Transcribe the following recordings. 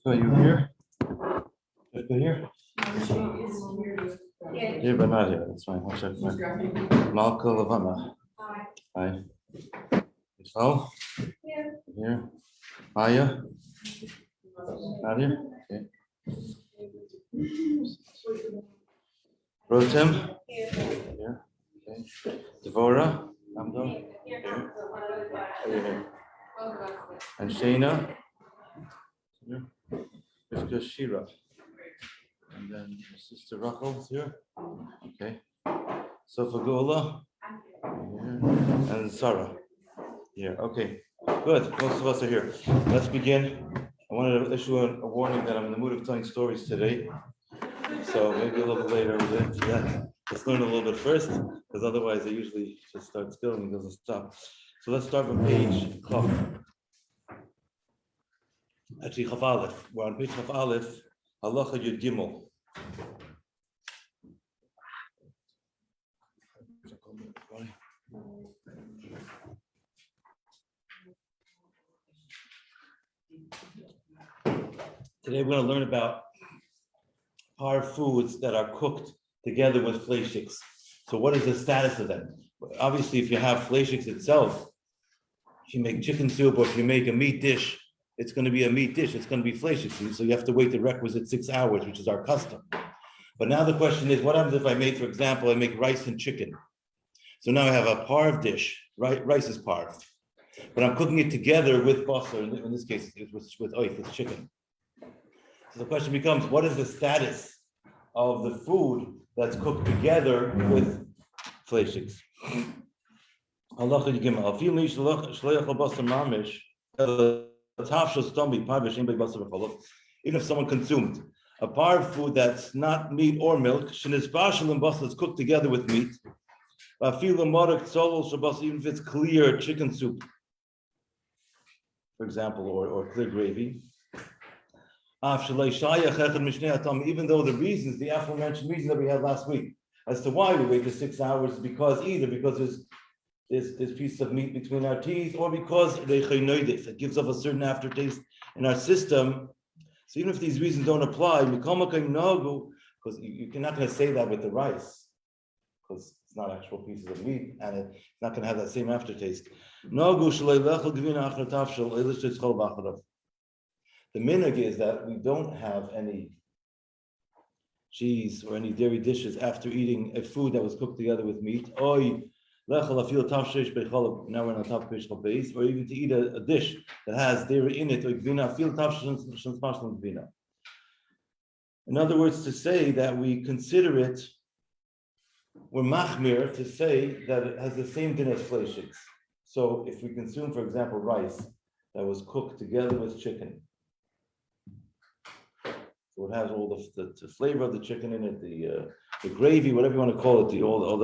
Are you here? Just here? Here, but not here. That's fine. I'll check. Malka Lavana. Hi. Michelle? Here. Maya? Not here? Okay. Rotem? Here. Okay. Devora? Amdo? Here. Here. And Shana? Here. Rivka Shira. And then Sister Rachel here. Okay. Sofa Gola. Here. And Sarah. Here. Okay. Good. Most of us are here. Let's begin. I wanted to issue a warning that I'm in the mood of telling stories today. So maybe a little bit later we'll get into that. Let's learn a little bit first, because otherwise I usually just start still and it doesn't stop. So let's start from page Chav. Actually, Chav Aleph. We're on page Chav Aleph, Halacha Yud Gimel. Today we're going to learn about par foods that are cooked together with fleishiks. So what is the status of them? Obviously, if you have fleishiks itself, if you make chicken soup or if you make a meat dish, it's going to be a meat dish. It's going to be fleishiks. So you have to wait the requisite 6 hours, which is our custom. But now the question is, what happens if I make, for example, I make rice and chicken? So now I have a parv dish, right? Rice is parv. But I'm cooking it together with basar. In this case, it's with oif, it's chicken. So the question becomes, what is the status of the food that's cooked together with fleishiks? Even if someone consumed a parv food that's not meat or milk, that's cooked together with meat, even if it's clear chicken soup, for example, or clear gravy, even though the aforementioned reason that we had last week as to why we waited 6 hours is because there's pieces of meat between our teeth, or because it gives off a certain aftertaste in our system. So even if these reasons don't apply, because you're not going to say that with the rice, because it's not actual pieces of meat and it's not going to have that same aftertaste. The minhag is that we don't have any cheese or any dairy dishes after eating a food that was cooked together with meat. Now we're on top of page base, or even to eat a dish that has dairy in it. In other words, to say that we consider it, we're machmir to say that it has the same din as fleishiks. So if we consume, for example, rice that was cooked together with chicken, so it has all the flavor of the chicken in it, the gravy, whatever you want to call it, all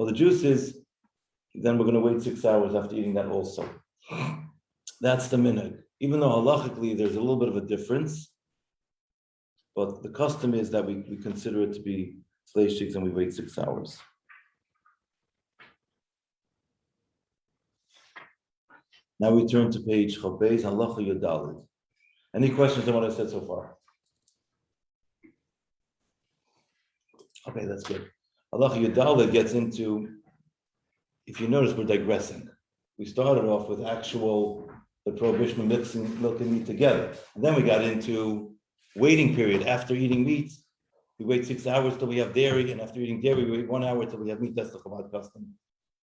the juices. Then we're going to wait 6 hours after eating that also. That's the minhag. Even though halachically there's a little bit of a difference, but the custom is that we consider it to be fleishiks and we wait 6 hours. Now we turn to page Chabez, Halacha Yudalid. Any questions on what I said so far? Okay, that's good. Halacha Yudalid gets into, if you notice, we're digressing. We started off with the prohibition of mixing milk and meat together. And then we got into waiting period. After eating meat, we wait 6 hours till we have dairy, and after eating dairy, we wait 1 hour till we have meat. That's the Chabad custom.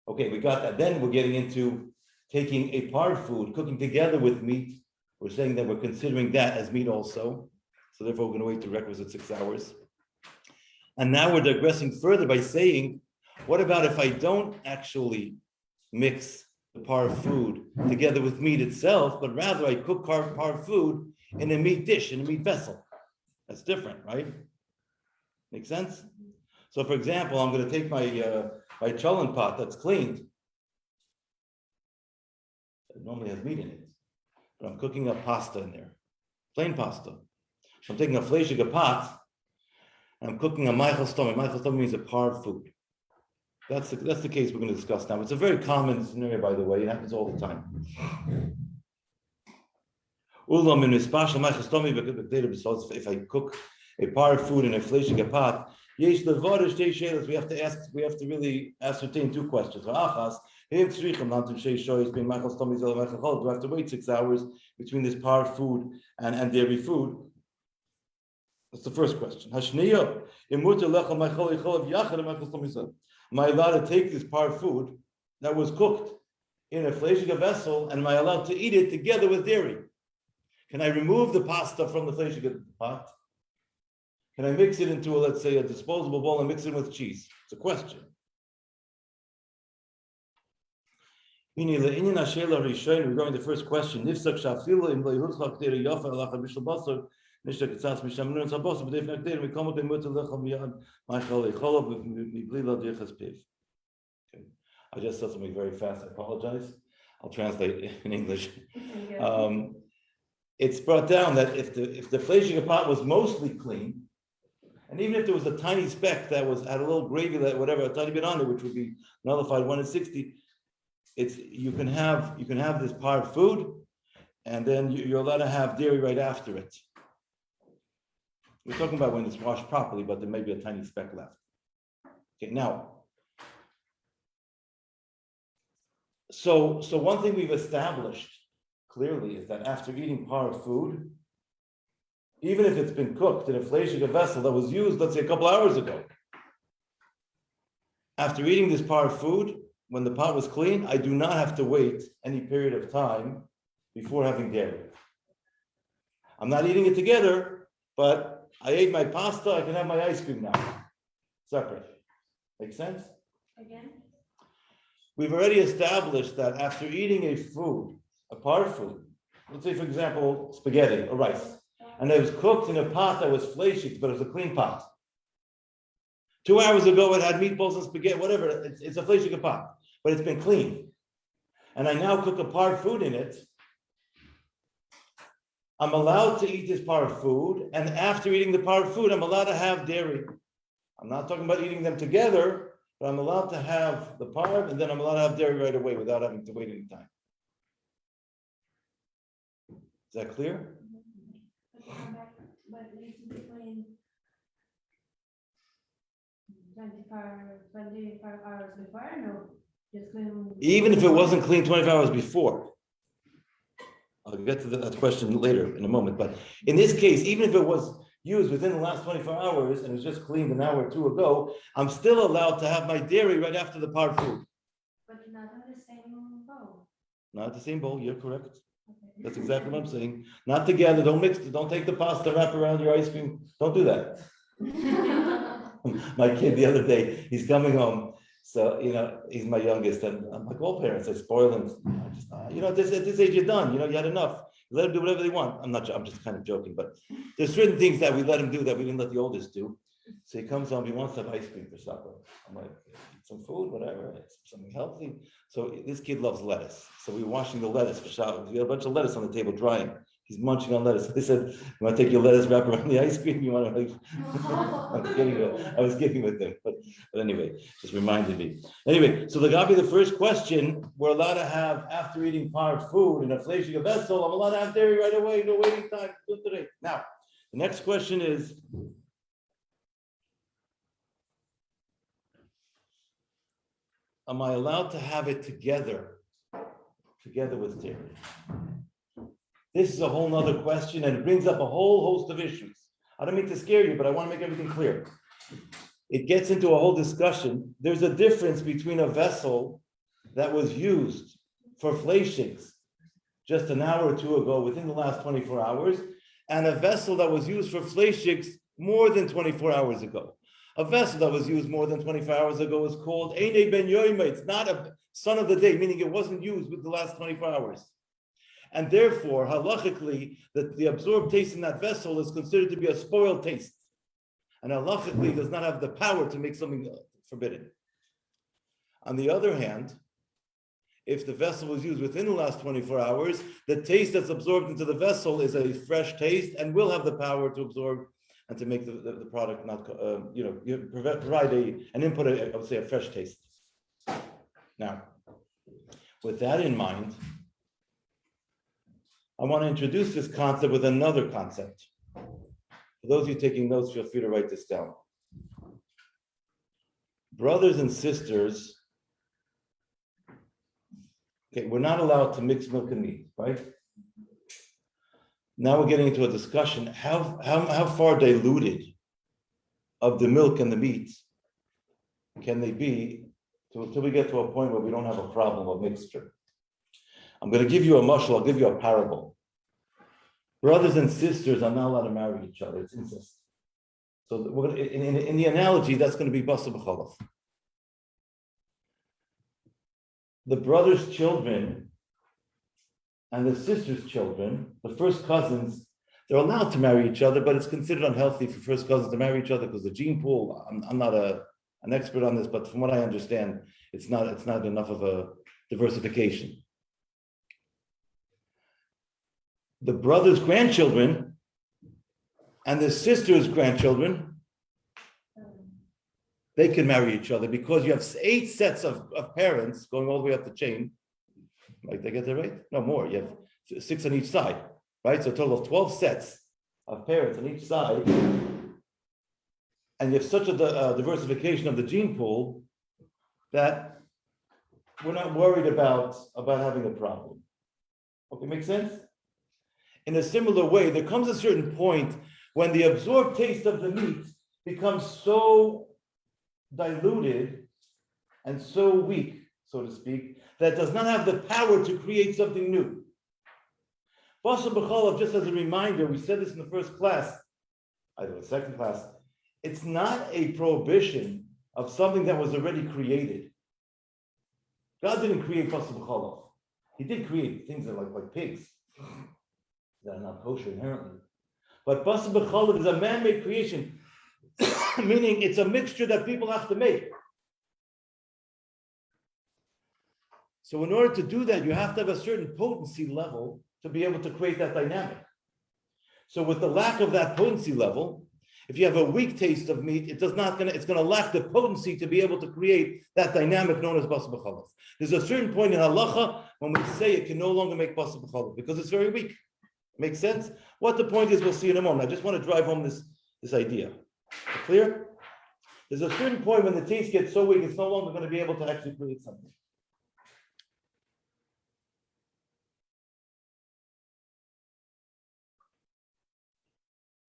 Okay, we got that. Then we're getting into taking a parv food, cooking together with meat. We're saying that we're considering that as meat also. So therefore, we're going to wait the requisite 6 hours. And now we're digressing further by saying, what about if I don't actually mix the parv food together with meat itself, but rather I cook parv food in a meat dish, in a meat vessel? That's different, right? Make sense? So for example, I'm going to take my cholent pot that's cleaned. It normally has meat in it, but I'm cooking up pasta in there, plain pasta. So I'm taking a fleishig pot, and I'm cooking a meichel stomach. Meichel stomach means a parv food. That's the case we're going to discuss now. It's a very common scenario, by the way. It happens all the time. If I cook a par of food in a fleshige pot, we have to ask. We have to really ascertain two questions. Do I have to wait 6 hours between this par food and dairy food? That's the first question. Am I allowed to take this par food that was cooked in a fleshige vessel, and am I allowed to eat it together with dairy? Can I remove the pasta from the fleshige pot? Can I mix it into, let's say, a disposable bowl and mix it with cheese? It's a question. Regarding the first question, okay. I just said something very fast. I apologize. I'll translate in English. It's brought down that if the fleshige pot was mostly clean, and even if there was a tiny speck that had a little gravy, that whatever, a tiny bit on it, which would be nullified 1 in 60, you can have this par food, and then you're allowed to have dairy right after it. We're talking about when it's washed properly, but there may be a tiny speck left. Okay, now, so one thing we've established clearly is that after eating par food, even if it's been cooked in a fleshige vessel that was used, let's say, a couple hours ago, after eating this par food, when the pot was clean, I do not have to wait any period of time before having dairy. I'm not eating it together, but I ate my pasta, I can have my ice cream now. Separate. Make sense? Again? We've already established that after eating a par food, let's say, for example, spaghetti or rice, and it was cooked in a pot that was fleshig, but it was a clean pot. 2 hours ago, it had meatballs and spaghetti, whatever. It's a fleshig pot, but it's been clean. And I now cook a par food in it. I'm allowed to eat this par food, and after eating the par food, I'm allowed to have dairy. I'm not talking about eating them together, but I'm allowed to have the par, and then I'm allowed to have dairy right away without having to wait any time. Is that clear? But between 24 hours before, no? Just clean. Even if it wasn't clean 24 hours before. I'll get to that question later in a moment. But in this case, even if it was used within the last 24 hours and it was just cleaned an hour or two ago, I'm still allowed to have my dairy right after the par food. But not in the same bowl. Not the same bowl, you're correct. Okay. That's exactly what I'm saying. Not together, don't mix it, don't take the pasta, wrap around your ice cream. Don't do that. My kid the other day, he's coming home. So, he's my youngest, and I'm like all parents, I spoil him. At this age, you're done. You had enough. Let them do whatever they want. I'm just kind of joking, but there's certain things that we let him do that we didn't let the oldest do. So he comes home, he wants to have ice cream for supper. I'm like, eat some food, whatever, something healthy. So this kid loves lettuce. So we were washing the lettuce for Shabbos. We had a bunch of lettuce on the table drying. He's munching on lettuce. I said, you want to take your lettuce, wrap around the ice cream? You want to I was kidding with him. But anyway, just reminded me. Anyway, so the first question, we're allowed to have, after eating par food in a fleshige vessel, I'm allowed to have dairy right away, no waiting time. Now, the next question is, am I allowed to have it together with dairy? This is a whole nother question, and it brings up a whole host of issues. I don't mean to scare you, but I want to make everything clear. It gets into a whole discussion. There's a difference between a vessel that was used for fleshings just an hour or two ago, within the last 24 hours, and a vessel that was used for fleshings more than 24 hours ago. A vessel that was used more than 24 hours ago is called Einei Ben Yoima. It's not a son of the day, meaning it wasn't used with the last 24 hours. And therefore, halachically, the absorbed taste in that vessel is considered to be a spoiled taste. And halachically, does not have the power to make something forbidden. On the other hand, if the vessel was used within the last 24 hours, the taste that's absorbed into the vessel is a fresh taste and will have the power to absorb and to make the product not, provide an input, I would say, a fresh taste. Now, with that in mind, I want to introduce this concept with another concept. For those of you taking notes, feel free to write this down. Brothers and sisters, okay, we're not allowed to mix milk and meat, right? Now we're getting into a discussion, how far diluted of the milk and the meat can they be until we get to a point where we don't have a problem of mixture. I'm going to give you a mashal, I'll give you a parable. Brothers and sisters are not allowed to marry each other, it's incest. So we're going to, in the analogy, that's going to be basa b'cholov. The brother's children and the sister's children, the first cousins, they're allowed to marry each other, but it's considered unhealthy for first cousins to marry each other because the gene pool, I'm not an expert on this, but from what I understand, it's not enough of a diversification. The brother's grandchildren and the sister's grandchildren, they can marry each other because you have 8 sets of parents going all the way up the chain. Like, they get that right? No, more. You have 6 on each side, right? So a total of 12 sets of parents on each side. And you have such a diversification of the gene pool that we're not worried about having a problem. Okay, make sense? In a similar way, there comes a certain point when the absorbed taste of the meat becomes so diluted and so weak, so to speak, that does not have the power to create something new. Basa b'cholov, just as a reminder, we said this in the first class, either the second class, it's not a prohibition of something that was already created. God didn't create basa b'cholov. He did create things that are like pigs that are not kosher inherently. But basa b'cholov is a man-made creation, meaning it's a mixture that people have to make. So in order to do that, you have to have a certain potency level to be able to create that dynamic. So with the lack of that potency level, if you have a weak taste of meat, it's going to lack the potency to be able to create that dynamic known as basa b'cholov. There's a certain point in halacha when we say it can no longer make basa b'cholov because it's very weak. Makes sense? What the point is, we'll see in a moment. I just want to drive home this idea. Clear? There's a certain point when the taste gets so weak, it's no longer going to be able to actually create something.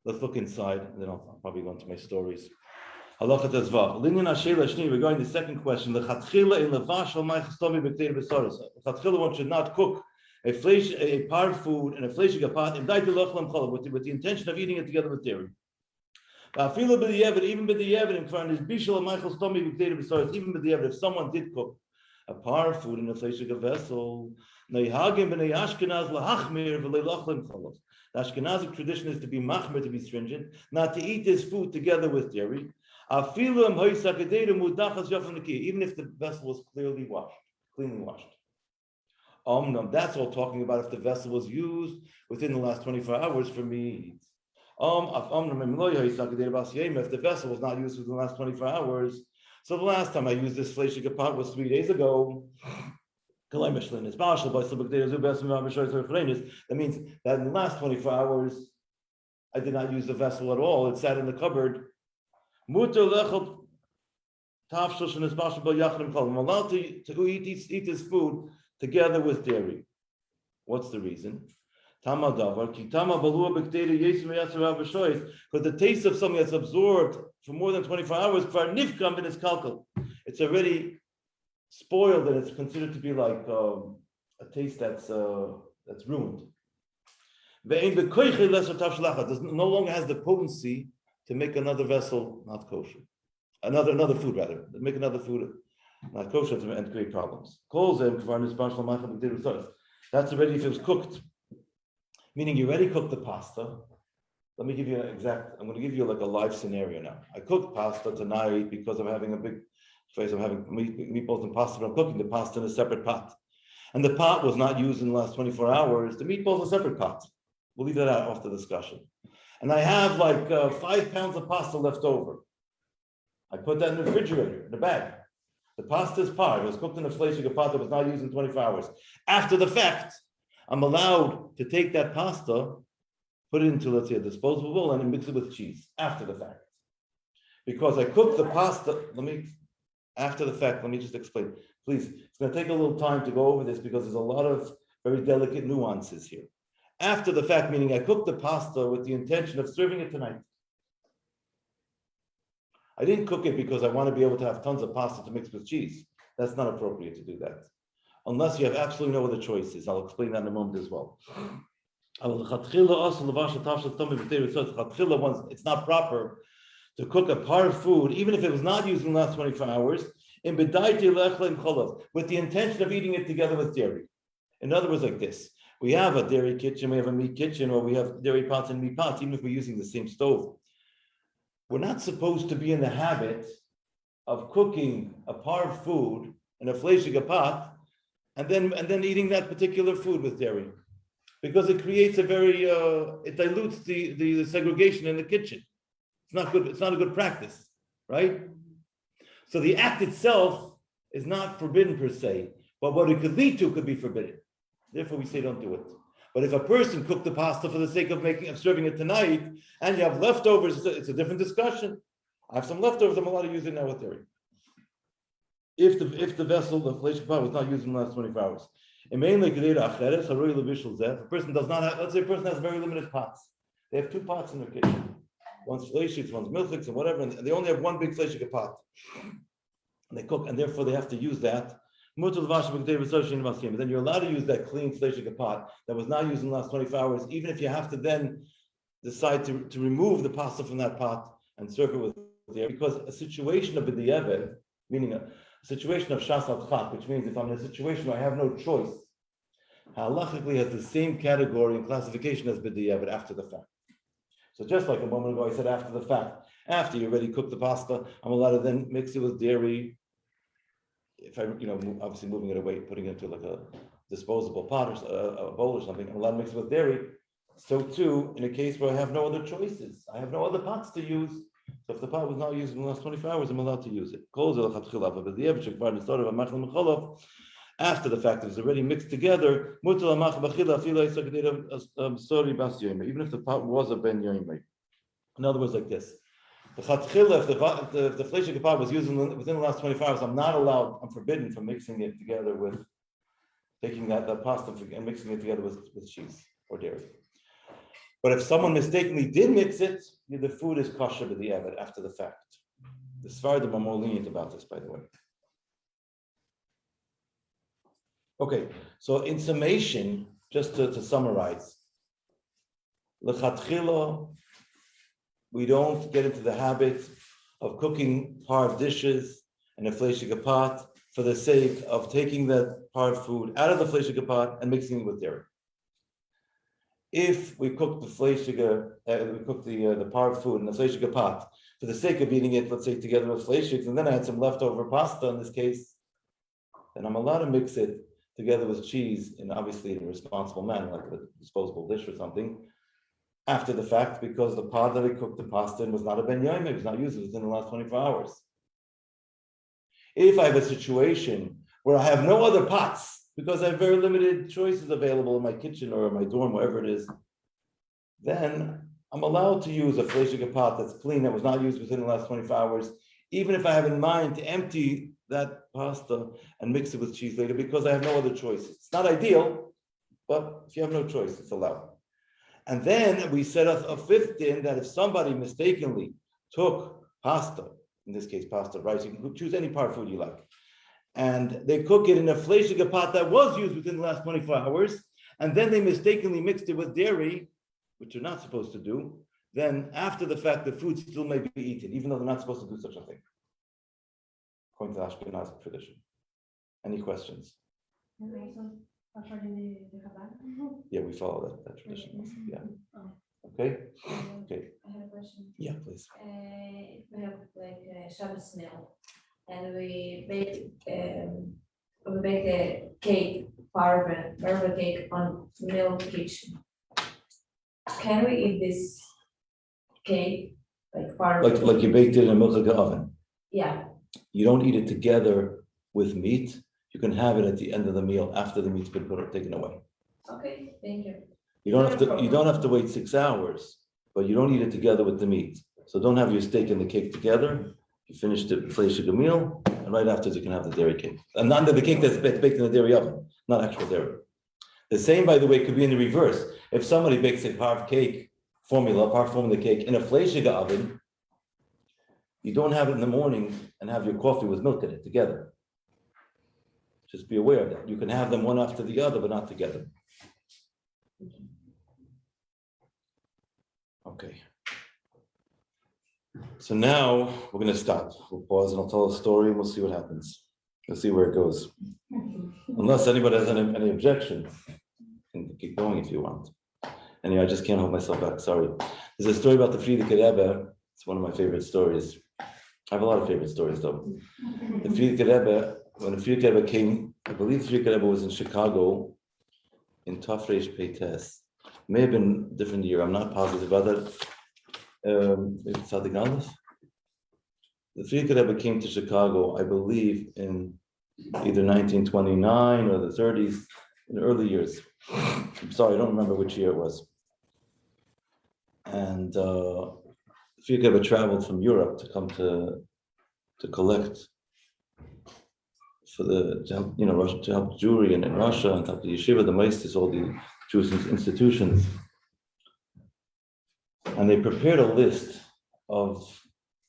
Let's look inside, and then I'll probably go into my stories. Halacha Tezvav. Linyan Ashela Shni, regarding the second question, the Chatchila in Levashal Maichastomi B'Ktei B'Soros. Chatchila, one should not cook a par food and a fleshig pot and with the intention of eating it together with dairy. Even with the evidence, if someone did cook a par food in a fleshig vessel, the Ashkenazic tradition is to be machmer, to be stringent, not to eat this food together with dairy, even if the vessel was cleanly washed. That's all talking about if the vessel was used within the last 24 hours for meat. If the vessel was not used within the last 24 hours, so the last time I used this fleshig pot was 3 days ago. That means that in the last 24 hours, I did not use the vessel at all. It sat in the cupboard. I'm allowed to eat this food together with dairy. What's the reason? Because the taste of something that's absorbed for more than 24 hours, it's already spoiled, and it's considered to be like a taste that's ruined. It no longer has the potency to make another vessel not kosher, another food rather, make another food not kosher and create problems. That's already if it was cooked, meaning you already cooked the pasta. Let me give you I'm going to give you like a live scenario now. I cooked pasta tonight because I'm having a big face. I'm having meatballs and pasta, but I'm cooking the pasta in a separate pot. And the pot was not used in the last 24 hours. The meatballs are a separate pot. We'll leave that out off the discussion. And I have like 5 pounds of pasta left over. I put that in the refrigerator, in a bag. The pasta is par. It was cooked in a fleshig pot that was not used in 24 hours. After the fact, I'm allowed to take that pasta, put it into, let's say, a disposable bowl, and mix it with cheese after the fact. Because I cooked the pasta, after the fact, let me just explain. Please, it's going to take a little time to go over this because there's a lot of very delicate nuances here. After the fact, meaning I cooked the pasta with the intention of serving it tonight. I didn't cook it because I want to be able to have tons of pasta to mix with cheese. That's not appropriate to do that. Unless you have absolutely no other choices. I'll explain that in a moment as well. It's not proper to cook a part of food, even if it was not used in the last 24 hours, with the intention of eating it together with dairy. In other words, like this. We have a dairy kitchen, we have a meat kitchen, or we have dairy pots and meat pots, even if we're using the same stove. We're not supposed to be in the habit of cooking a part of food in a fleshige pot and then eating that particular food with dairy, because it creates a very it dilutes the segregation in the kitchen. It's not good. It's not a good practice, right? So the act itself is not forbidden per se, but what it could lead to could be forbidden. Therefore, we say don't do it. But if a person cooked the pasta for the sake of serving it tonight, and you have leftovers, it's a different discussion. I have some leftovers, I'm allowed to use it now with dairy. If the vessel, the fleshige pot, was not used in the last 24 hours. If a person does not have, let's say a person has very limited pots. They have 2 pots in their kitchen. One's fleshig, one's milchig, and whatever, and they only have one big fleshige pot. And they cook, and therefore they have to use that. Then you're allowed to use that clean fleshige pot that was not used in the last 24 hours, even if you have to then decide to remove the pasta from that pot and serve it with dairy. Because a situation of b'diavad, meaning a situation of shas al-tchat, which means if I'm in a situation where I have no choice, halachically has the same category and classification as b'diavad, after the fact. So just like a moment ago, I said after the fact, after you already cooked the pasta, I'm allowed to then mix it with dairy. If I, obviously moving it away, putting it into like a disposable pot or a bowl or something, I'm allowed to mix it with dairy. So too, in a case where I have no other choices, I have no other pots to use. So if the pot was not used in the last 24 hours, I'm allowed to use it. After the fact, it was already mixed together, even if the pot was a ben yoimei. In other words, like this. If the fleshige pot was used within the last 24 hours, I'm forbidden from mixing it together with, taking that pasta and mixing it together with cheese or dairy. But if someone mistakenly did mix it, the food is kosher b'diavad after the fact. The Sfardim are more lenient about this, by the way. Okay, so in summation, just to summarize, l'chatchila, we don't get into the habit of cooking hard dishes in a fleshige pot for the sake of taking that hard food out of the fleshige pot and mixing it with dairy. If we cook the hard food in the fleshige pot for the sake of eating it, let's say together with fleshigs, and then I had some leftover pasta in this case, then I'm allowed to mix it together with cheese in obviously in a responsible manner, like a disposable dish or something, after the fact, because the pot that I cooked the pasta in was not a ben yoimei, it was not used within the last 24 hours. If I have a situation where I have no other pots, because I have very limited choices available in my kitchen or in my dorm, wherever it is, then I'm allowed to use a fleshige pot that's clean, that was not used within the last 24 hours, even if I have in mind to empty that pasta and mix it with cheese later, because I have no other choices. It's not ideal, but if you have no choice, it's allowed. And then we set a fifth din that if somebody mistakenly took pasta, in this case pasta, rice, you can choose any part of food you like, and they cook it in a fleshige pot that was used within the last 24 hours, and then they mistakenly mixed it with dairy, which you're not supposed to do, then after the fact, the food still may be eaten, even though they're not supposed to do such a thing, according to Ashkenazi tradition. Any questions? And also, according to the Chabad? Yeah, we follow that tradition. Also. Yeah. Oh. Okay. Okay. I have a question. Yeah, please. We have like a Shabbos meal, and we bake a cake, parve cake on milk kitchen. Can we eat this cake like parve? Like you baked it in a milchige oven. Yeah. You don't eat it together with meat. You can have it at the end of the meal after the meat's been taken away. Okay, thank you. You don't have to wait 6 hours, but you don't eat it together with the meat. So don't have your steak and the cake together. You finish the fleishig meal, and right after you can have the dairy cake. And not the cake that's baked in the dairy oven, not actual dairy. The same, by the way, could be in the reverse. If somebody bakes a half formula cake in a fleishig oven, you don't have it in the morning and have your coffee with milk in it together. Just be aware of that. You can have them one after the other, but not together. Okay. So now we're going to stop. We'll pause and I'll tell a story and we'll see what happens. We'll see where it goes. Unless anybody has any objections, you can keep going if you want. Anyway, I just can't hold myself back. Sorry. There's a story about the Frierdiker Rebbe. It's one of my favorite stories. I have a lot of favorite stories, though. The Frierdiker Rebbe, when the Frierdiker Rebbe came, I believe the Frierdiker Rebbe was in Chicago in Tafresh Peites. May have been a different year. I'm not positive about that. Maybe Tzadik Aleph. The Frierdiker Rebbe came to Chicago, I believe, in either 1929 or the 30s, in the early years. I'm sorry, I don't remember which year it was. And the Frierdiker Rebbe traveled from Europe to come to collect for Russia, to help Jewry in Russia and help the yeshiva, the maesters, all the Jewish institutions. And they prepared a list of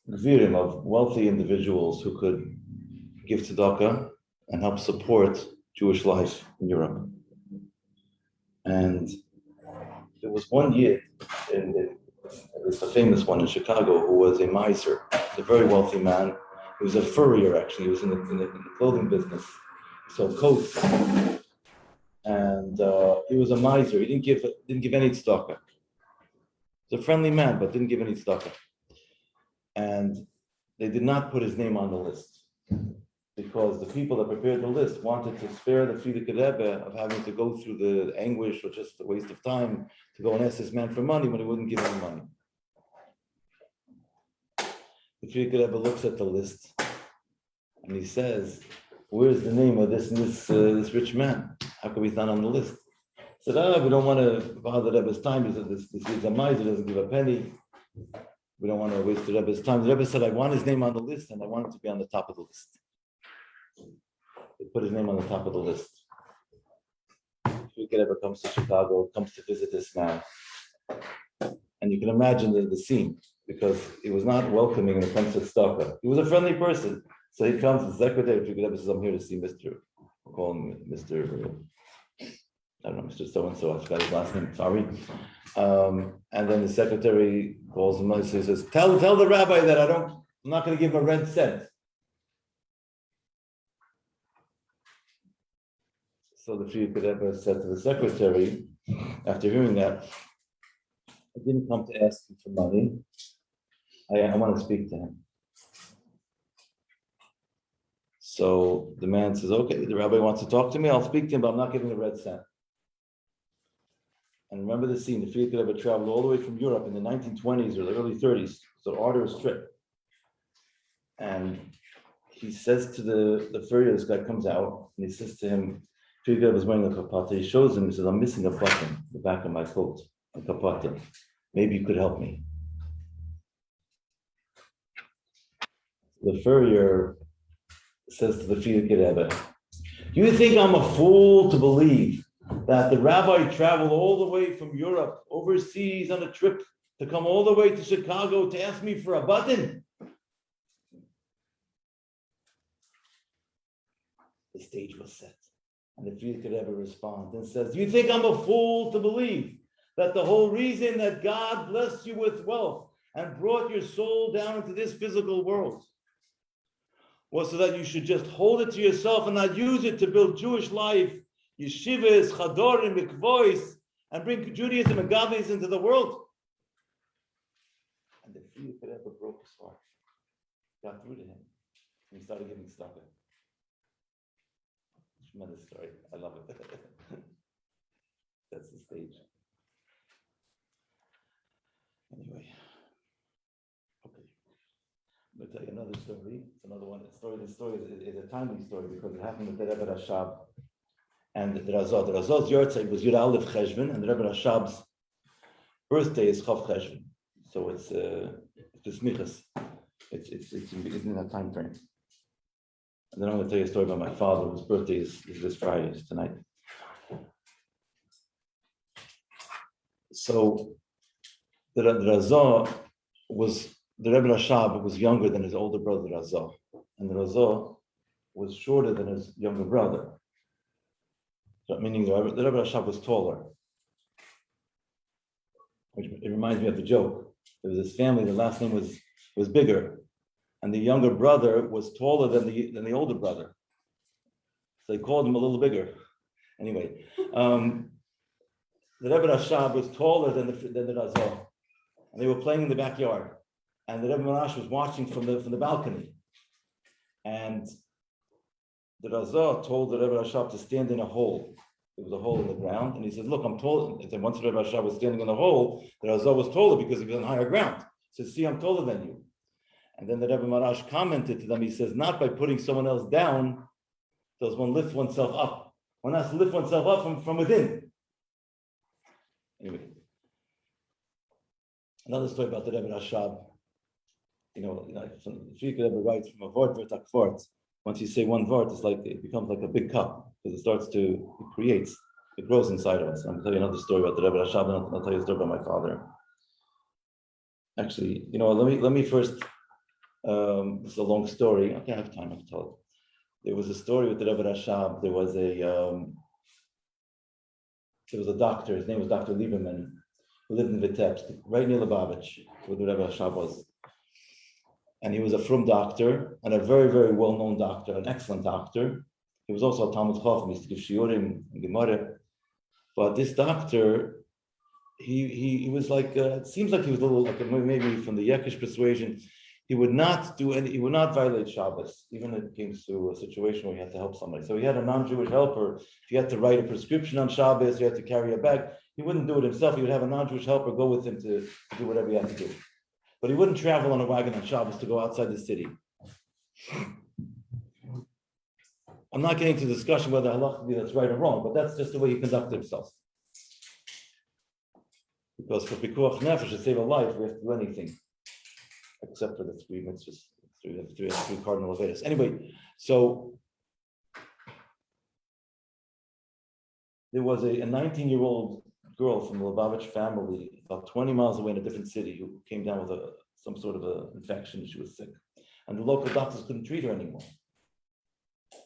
gvirim, of wealthy individuals who could give tzedakah and help support Jewish life in Europe. And there was one Yid, it's a famous one in Chicago, who was a miser, a very wealthy man. He was a furrier, actually. He was in the clothing business. He sold coats. And he was a miser. He didn't give any tzedakah. He was a friendly man, but didn't give any tzedakah. And they did not put his name on the list because the people that prepared the list wanted to spare the Frierdiker Rebbe of having to go through the anguish or just the waste of time to go and ask this man for money when he wouldn't give any money. The Frierdiker Rebbe looks at the list and he says, "Where's the name of this rich man? How come he's not on the list?" He said, "We don't want to bother the Rebbe's time. He said, this is a miser, doesn't give a penny. We don't want to waste the Rebbe's time." The Rebbe said, "I want his name on the list and I want him to be on the top of the list." They put his name on the top of the list. Frierdiker Rebbe comes to Chicago, comes to visit this man. And you can imagine the scene, because he was not welcoming when it comes to tzedakah. He was a friendly person. So he comes, the secretary of Frierdiker Rebbe says, "I'm here to see Mr. We'll call him Mr. I don't know, Mr. So-and-so, I forgot his last name, sorry." And then the secretary calls him and says, tell the rabbi that I'm not going to give him a red cent. So the Frierdiker Rebbe said to the secretary, after hearing that, "I didn't come to ask him for money. I want to speak to him." So the man says, "Okay, the rabbi wants to talk to me. I'll speak to him, but I'm not giving a red cent." And remember the scene, the Frierdiker Rebbe traveled all the way from Europe in the 1920s or the early 30s. So arduous trip. And he says to the furrier, this guy comes out, and he says to him, Frierdiker Rebbe was wearing a kapata. He shows him, he says, "I'm missing a button in the back of my coat, a kapata. Maybe you could help me." The furrier says to the Frierdiker Rebbe, "You think I'm a fool to believe that the rabbi traveled all the way from Europe, overseas on a trip, to come all the way to Chicago to ask me for a button?" The stage was set. And the Frierdiker Rebbe responds and says, "You think I'm a fool to believe that the whole reason that God blessed you with wealth and brought your soul down into this physical world was so that you should just hold it to yourself and not use it to build Jewish life, yeshivas, chadorim, mikvois, and bring Judaism and godliness into the world?" And the Frierdiker Rebbe broke his heart, got through to him, and he started giving tzedakah. Tremendous story. I love it. That's the stage. Anyway, okay. I'm going to tell you another story. It's another one. This story is a timely story because it happened with the Rebbe Rashab and the Razah's Yortzeit was Yud Aleph Cheshvan, and the Rebbe Rashab's birthday is Chav Cheshvan. So it's Smichas. It's in that time frame. And then I'm going to tell you a story about my father, whose birthday is this Friday, is tonight. So the Razah was, the Rebbe Rashab was younger than his older brother Razah, and the Razah was shorter than his younger brother. So, meaning the Rebbe Rashab was taller. Which it reminds me of the joke. There was this family, the last name was bigger, and the younger brother was taller than the older brother. So they called him a little bigger. Anyway, the Rebbe Rashab was taller than the Razah, and they were playing in the backyard. And the Rebbe Marash was watching from the balcony. And the Razah told the Rebbe Rashab to stand in a hole. There was a hole in the ground, and he said, "Look, I'm taller." And then once the Rebbe Rashab was standing in the hole, the Razah was taller because he was on higher ground. He said, "See, I'm taller than you." And then the Rebbe Marash commented to them. He says, "Not by putting someone else down does one lift oneself up. One has to lift oneself up from within." Anyway, another story about the Rebbe Rashab. The Rebbe writes from a vort to a vort. Once you say one vort, it's like it becomes like a big cup because it grows inside of us. I'm going to tell you another story about the Rebbe Rashab, and I'll tell you a story about my father. Actually, let me first. This is a long story. Okay, I have time. I can tell it. There was a story with the Rebbe Rashab. There was a doctor. His name was Dr. Lieberman, who lived in Vitebsk, right near Lubavitch, where the Rebbe Rashab was. And he was a frum doctor and a very, very well-known doctor, an excellent doctor. He was also a Talmud Chacham, he used to give shiurim and Gemara. But this doctor, he was like, it seems like he was a little like maybe from the Yekish persuasion. He would not violate Shabbos, even if it came to a situation where he had to help somebody. So he had a non-Jewish helper. If he had to write a prescription on Shabbos, he had to carry a bag. He wouldn't do it himself. He would have a non-Jewish helper go with him to do whatever he had to do. But he wouldn't travel on a wagon on Shabbos to go outside the city. I'm not getting to the discussion whether halacha that's right or wrong, but that's just the way he conducted himself. Because for pikuach nefesh, to save a life, we have to do anything, except for the three mitzvahs, three cardinal avedas. Anyway, so there was a 19-year-old girl from the Lubavitch family, about 20 miles away in a different city, who came down with some sort of an infection. She was sick, and the local doctors couldn't treat her anymore.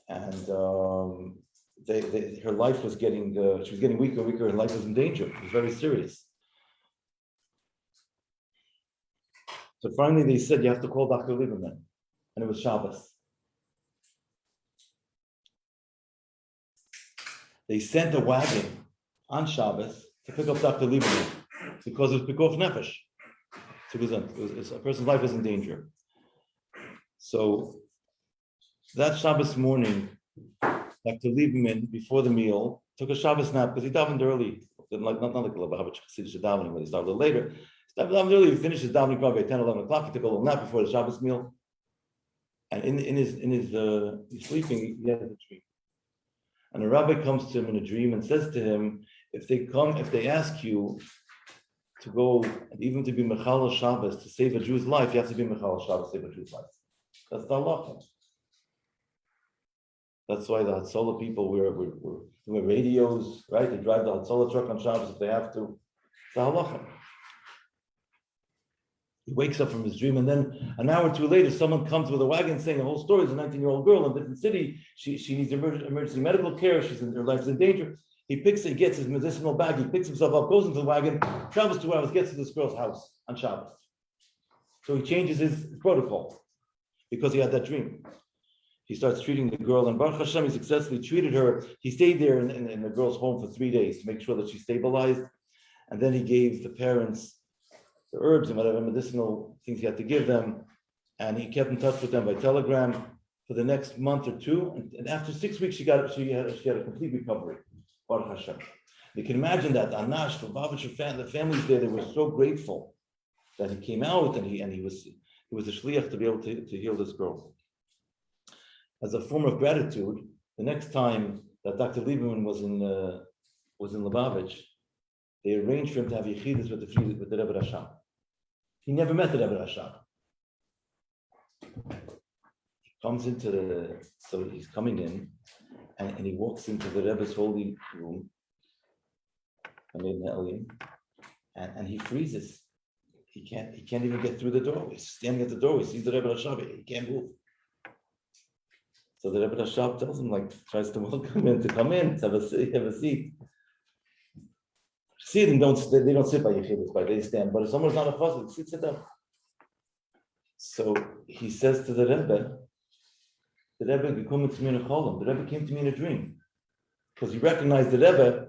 And her life was getting, she was getting weaker, her life was in danger. It was very serious. So finally they said, you have to call Dr. Lieberman. And it was Shabbos. They sent a wagon on Shabbos to pick up Dr. Lieberman because it was pikuach nefesh. So it was a person's life was in danger. So that Shabbos morning, Dr. Lieberman, before the meal, took a Shabbos nap because he davened early. Not like a Lubavitch Chassidish davening, but he started a little later. He davened early. He finished his davening probably at 10, 11 o'clock. He took a little nap before the Shabbos meal. And in his he's sleeping, he has a dream. And a rabbi comes to him in a dream and says to him, if they ask you to go, even to be Mechal Shabbos, to save a Jew's life, you have to be Mechal Shabbos to save a Jew's life. That's the halacha. That's why the Hatzolah people wear radios, right? They drive the Hatzolah truck on Shabbos if they have to. It's the halacha. He wakes up from his dream, and then an hour or two later, someone comes with a wagon saying the whole story is a 19-year-old girl in a different city. She needs emergency medical care. Her life's in danger. He gets his medicinal bag. He picks himself up, goes into the wagon, travels 2 hours, gets to this girl's house on Shabbos. So he changes his protocol because he had that dream. He starts treating the girl, and Baruch Hashem, he successfully treated her. He stayed there in the girl's home for 3 days to make sure that she stabilized. And then he gave the parents the herbs and whatever medicinal things he had to give them. And he kept in touch with them by telegram for the next month or two. And after 6 weeks, she had a complete recovery. Baruch Hashem. You can imagine that Anash, the Lubavitcher the families there, they were so grateful that he came out and he was a shliach to be able to heal this girl. As a form of gratitude, the next time that Dr. Lieberman was in Lubavitch, they arranged for him to have yichidus with the Rebbe Rashab. He never met the Rebbe Rashab. He comes so he's coming in, and he walks into the Rebbe's holy room, and he freezes. He can't even get through the doorway. He's standing at the doorway, sees the Rebbe Rashab, he can't move. So the Rebbe Rashab tells him, tries to welcome him to come in, have a seat. See them, they don't sit by yechidus, they stand. But if someone's not a chassid, sit down. So he says to the Rebbe, the Rebbe came to me in a dream. Because he recognized the Rebbe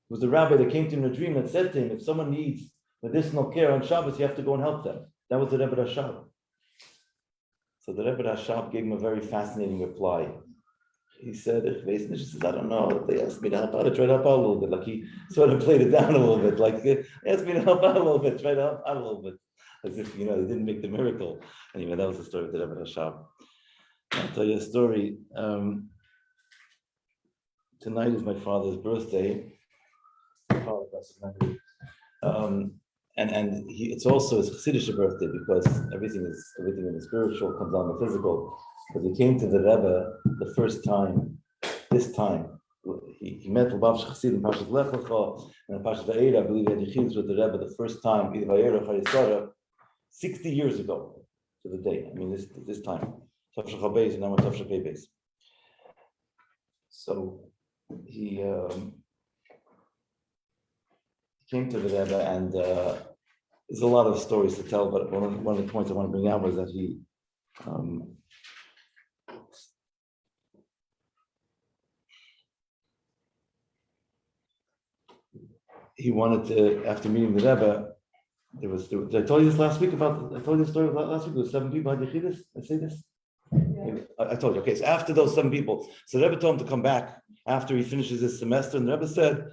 was the rabbi that came to him in a dream that said to him, if someone needs medicinal care on Shabbos, you have to go and help them. That was the Rebbe Rashab. So the Rebbe Rashab gave him a very fascinating reply. He said, I don't know. They asked me to help out. I tried to help out a little bit. He sort of played it down a little bit. They asked me to help out a little bit, try to help out a little bit. As if, they didn't make the miracle. Anyway, that was the story of the Rebbe Rashab. I'll tell you a story. Tonight is my father's birthday. And it's also his Chassidish birthday because everything in the spiritual comes on the physical. Because he came to the Rebbe the first time, this time. He met Lubavitch Chassid in Parshas Lech Lecha, and in Parshas Va'era, I believe he had yichidus with the Rebbe the first time, either Va'era or Chayesara, 60 years ago to the date. This time. Tafshach HaBeis, and now we're Tafshach HaBeis. So he came to the Rebbe, and there's a lot of stories to tell, but one of the points I want to bring out was that he wanted to, after meeting the Rebbe, did I tell you this last week I told you the story last week, there were 7 people had yichidus? I say this? Yeah. I told you, okay, so after those 7 people, so the Rebbe told him to come back after he finishes his semester, and the Rebbe said,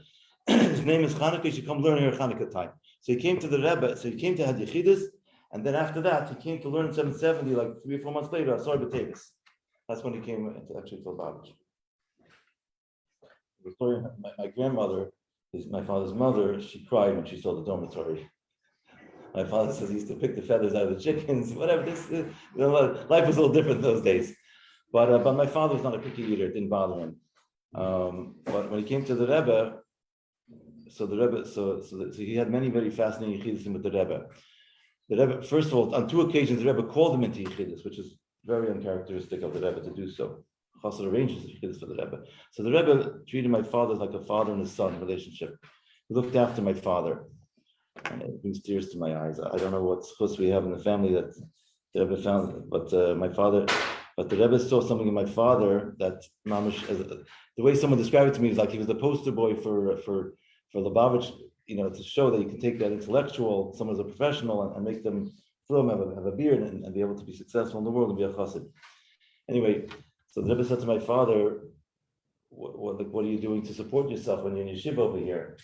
his name is Hanukkah, you should come learn your Hanukkah time. So he came to the Rebbe, so he came to had yichidus, and then after that, he came to learn 770, 3 or 4 months later, Asar B'Tevis. That's when he came to actually to Lubavitch. The story, my grandmother, my father's mother, she cried when she saw the dormitory. My father says he used to pick the feathers out of the chickens, whatever. Life was a little different those days. But my father was not a picky eater; it didn't bother him. But when he came to the Rebbe, so he had many very fascinating yichidus with the Rebbe. The Rebbe, first of all, on 2 occasions, the Rebbe called him into yichidus, which is very uncharacteristic of the Rebbe to do so. Chassid arranges yichidus for the Rebbe. So the Rebbe treated my father like a father and a son relationship. He looked after my father. And it brings tears to my eyes. I don't know what chus we have in the family that the Rebbe found, but the Rebbe saw something in my father that mamish, the way someone described it to me is like he was the poster boy for Lubavitch, to show that you can take that intellectual, someone who's a professional, and make them from have a beard and be able to be successful in the world and be a chassid. Anyway, so the Rebbe said to my father, what are you doing to support yourself when you're in yeshiva over here?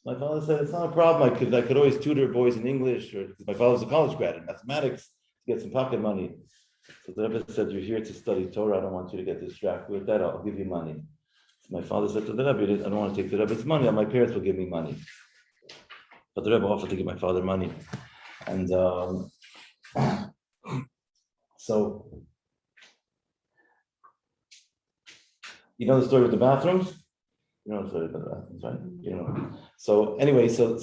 My father said, it's not a problem. I could always tutor boys in English, or my father was a college grad in mathematics to get some pocket money. So the Rebbe said, you're here to study Torah. I don't want you to get distracted with that. I'll give you money. So my father said to the Rebbe, I don't want to take the Rebbe's money. My parents will give me money. But the Rebbe offered to give my father money. And so, you know the story with the bathrooms? You know the story about the bathrooms, right? So anyway, so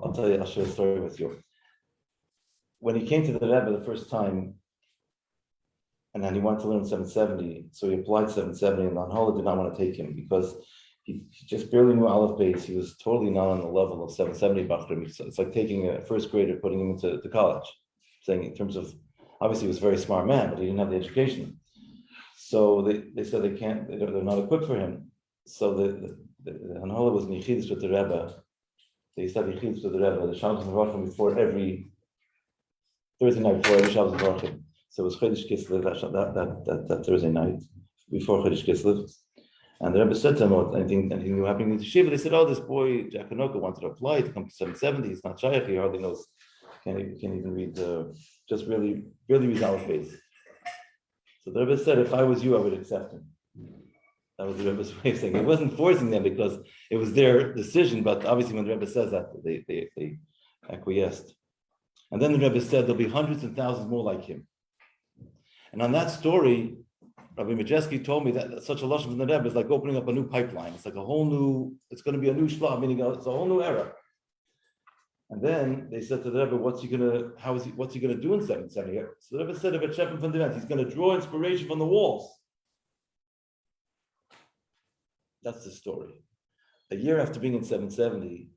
I'll tell you, I'll share a story with you. When he came to the Rebbe the first time, and then he wanted to learn 770, so he applied 770, and Halacha did not want to take him because he just barely knew Aleph Beis. He was totally not on the level of 770 Bachrim. So it's like taking a first grader, putting him into the college, saying in terms of, obviously he was a very smart man, but he didn't have the education. So they said they're not equipped for him. So the Hanola was in yichidus with the Rebbe. They used to have yichidus with the Rebbe, the Shabbos and Varchim before every Thursday night, before every Shabbos and Varchim. So it was Chodesh Kislev that Thursday night, before Chodesh Kislev. And the Rebbe said to him, anything new happening in the Shiva? They said, this boy, Jack Hanoka, wanted to apply to come to 770. He's not shaykh, he hardly knows, can't even read, just really reads Aleph Beis. So the Rebbe said, if I was you, I would accept him. That was the Rebbe's way of saying it. He wasn't forcing them because it was their decision, but obviously when the Rebbe says that, they acquiesced. And then the Rebbe said there'll be hundreds and thousands more like him. And on that story, Rabbi Majeski told me that such a lashon from the Rebbe is like opening up a new pipeline. It's like a whole new, it's going to be a new shlav, meaning it's a whole new era. And then they said to the Rebbe, what's he gonna do in 770? So the Rebbe said about cheshvan from the event, he's going to draw inspiration from the walls. That's the story. A year after being in 770,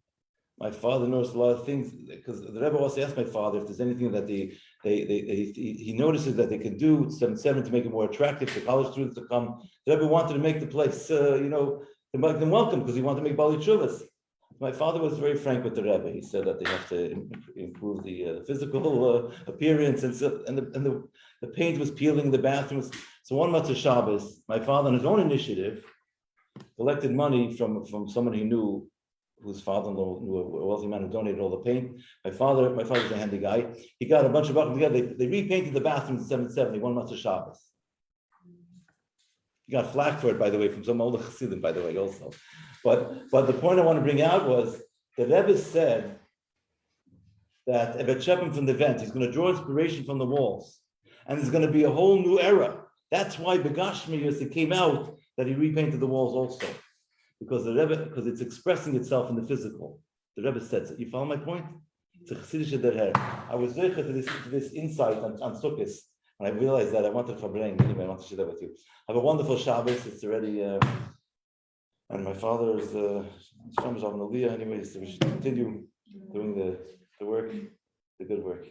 my father noticed a lot of things, because the Rebbe also asked my father if there's anything that he notices that they can do at 770 to make it more attractive for college students to come. The Rebbe wanted to make the place, to make them welcome, because he wanted to make Bali Chuvas. My father was very frank with the Rebbe. He said that they have to improve the physical appearance, and the paint was peeling in the bathrooms. So one Matzah Shabbos, my father, on his own initiative, collected money from someone he knew, whose father-in-law knew a wealthy man who donated all the paint. My father was a handy guy. He got a bunch of buckets together. They repainted the bathrooms in 770, one Matzah Shabbos. He got flack for it, by the way, from some older Chassidim, by the way, also. But the point I want to bring out was the Rebbe said that Ebed Shepim from the event, he's going to draw inspiration from the walls, and there's going to be a whole new era. That's why Begashmius, it came out that he repainted the walls also, because it's expressing itself in the physical. The Rebbe said, so you follow my point? It's a Chassidish derech. I was zeicha to this insight on Sukkot, and I realized that I wanted to bring. Anyway, I want to share that with you. Have a wonderful Shabbos. It's already, and my father's Shamash of Aliyah. Anyways, so we should continue doing the work, the good work.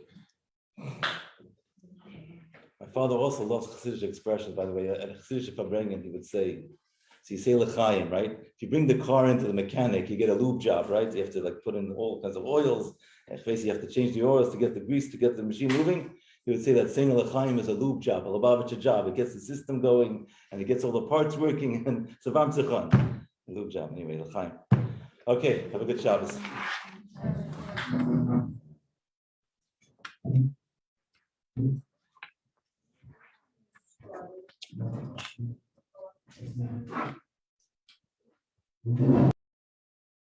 My father also loves Chassidish expression, by the way. At Chassidish Fabrengen, he would say, so you say l'chaim, right? If you bring the car into the mechanic, you get a lube job, right? You have to put in all kinds of oils. And basically, you have to change the oils to get the grease, to get the machine moving. He would say that saying l'chaim is a lube job, a Lubavitcher job. It gets the system going, and it gets all the parts working, and savam tzechon. A lube job, anyway, l'chaim. Okay, have a good Shabbos.